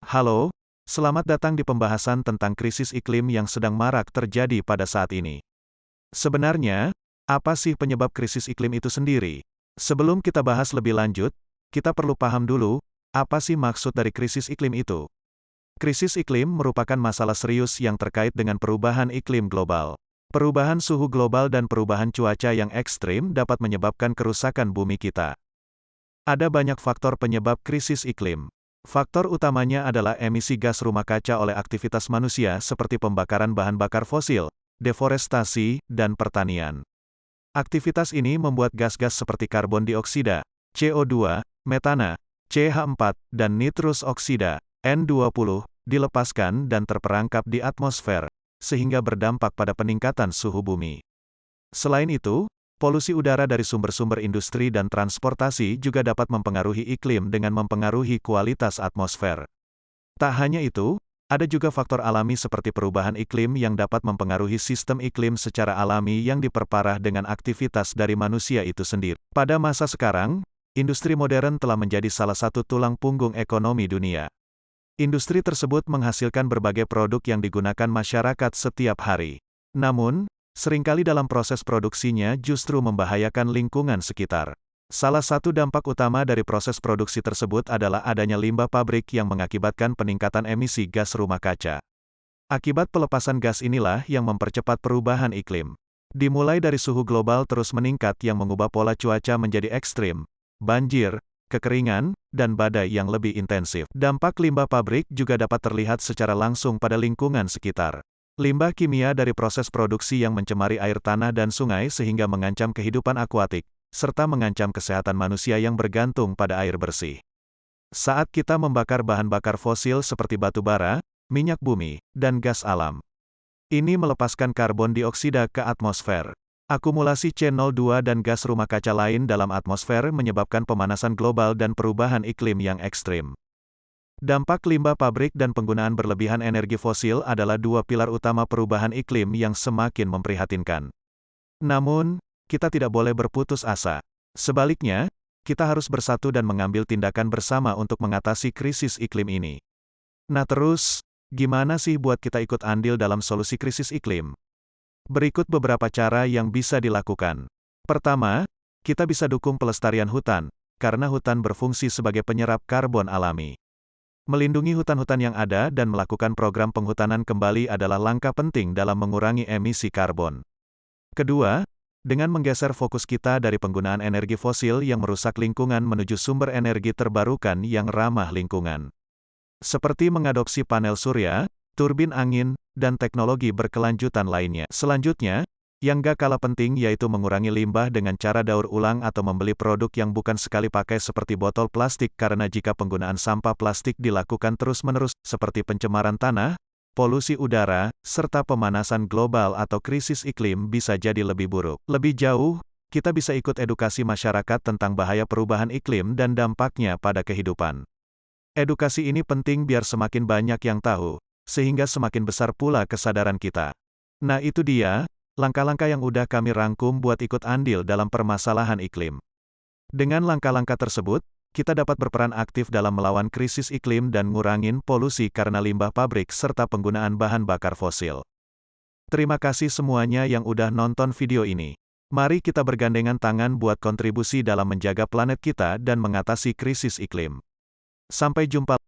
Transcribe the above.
Halo, selamat datang di pembahasan tentang krisis iklim yang sedang marak terjadi pada saat ini. Sebenarnya, apa sih penyebab krisis iklim itu sendiri? Sebelum kita bahas lebih lanjut, kita perlu paham dulu, apa sih maksud dari krisis iklim itu? Krisis iklim merupakan masalah serius yang terkait dengan perubahan iklim global. Perubahan suhu global dan perubahan cuaca yang ekstrim dapat menyebabkan kerusakan bumi kita. Ada banyak faktor penyebab krisis iklim. Faktor utamanya adalah emisi gas rumah kaca oleh aktivitas manusia seperti pembakaran bahan bakar fosil, deforestasi, dan pertanian. Aktivitas ini membuat gas-gas seperti karbon dioksida, CO2, metana, CH4, dan nitrus oksida, N20, dilepaskan dan terperangkap di atmosfer, sehingga berdampak pada peningkatan suhu bumi. Selain itu, polusi udara dari sumber-sumber industri dan transportasi juga dapat mempengaruhi iklim dengan mempengaruhi kualitas atmosfer. Tak hanya itu, ada juga faktor alami seperti perubahan iklim yang dapat mempengaruhi sistem iklim secara alami yang diperparah dengan aktivitas dari manusia itu sendiri. Pada masa sekarang, industri modern telah menjadi salah satu tulang punggung ekonomi dunia. Industri tersebut menghasilkan berbagai produk yang digunakan masyarakat setiap hari. Namun, seringkali dalam proses produksinya justru membahayakan lingkungan sekitar. Salah satu dampak utama dari proses produksi tersebut adalah adanya limbah pabrik yang mengakibatkan peningkatan emisi gas rumah kaca. Akibat pelepasan gas inilah yang mempercepat perubahan iklim. Dimulai dari suhu global terus meningkat yang mengubah pola cuaca menjadi ekstrim, banjir, kekeringan, dan badai yang lebih intensif. Dampak limbah pabrik juga dapat terlihat secara langsung pada lingkungan sekitar. Limbah kimia dari proses produksi yang mencemari air tanah dan sungai sehingga mengancam kehidupan akuatik, serta mengancam kesehatan manusia yang bergantung pada air bersih. Saat kita membakar bahan bakar fosil seperti batu bara, minyak bumi, dan gas alam, ini melepaskan karbon dioksida ke atmosfer. Akumulasi CO2 dan gas rumah kaca lain dalam atmosfer menyebabkan pemanasan global dan perubahan iklim yang ekstrim. Dampak limbah pabrik dan penggunaan berlebihan energi fosil adalah dua pilar utama perubahan iklim yang semakin memprihatinkan. Namun, kita tidak boleh berputus asa. Sebaliknya, kita harus bersatu dan mengambil tindakan bersama untuk mengatasi krisis iklim ini. Nah terus, gimana sih buat kita ikut andil dalam solusi krisis iklim? Berikut beberapa cara yang bisa dilakukan. Pertama, kita bisa dukung pelestarian hutan, karena hutan berfungsi sebagai penyerap karbon alami. Melindungi hutan-hutan yang ada dan melakukan program penghutanan kembali adalah langkah penting dalam mengurangi emisi karbon. Kedua, dengan menggeser fokus kita dari penggunaan energi fosil yang merusak lingkungan menuju sumber energi terbarukan yang ramah lingkungan. Seperti mengadopsi panel surya, turbin angin, dan teknologi berkelanjutan lainnya. Selanjutnya, yang gak kalah penting yaitu mengurangi limbah dengan cara daur ulang atau membeli produk yang bukan sekali pakai seperti botol plastik karena jika penggunaan sampah plastik dilakukan terus-menerus, seperti pencemaran tanah, polusi udara, serta pemanasan global atau krisis iklim bisa jadi lebih buruk. Lebih jauh, kita bisa ikut edukasi masyarakat tentang bahaya perubahan iklim dan dampaknya pada kehidupan. Edukasi ini penting biar semakin banyak yang tahu, sehingga semakin besar pula kesadaran kita. Nah itu dia, langkah-langkah yang udah kami rangkum buat ikut andil dalam permasalahan iklim. Dengan langkah-langkah tersebut, kita dapat berperan aktif dalam melawan krisis iklim dan ngurangin polusi karena limbah pabrik serta penggunaan bahan bakar fosil. Terima kasih semuanya yang udah nonton video ini. Mari kita bergandengan tangan buat kontribusi dalam menjaga planet kita dan mengatasi krisis iklim. Sampai jumpa.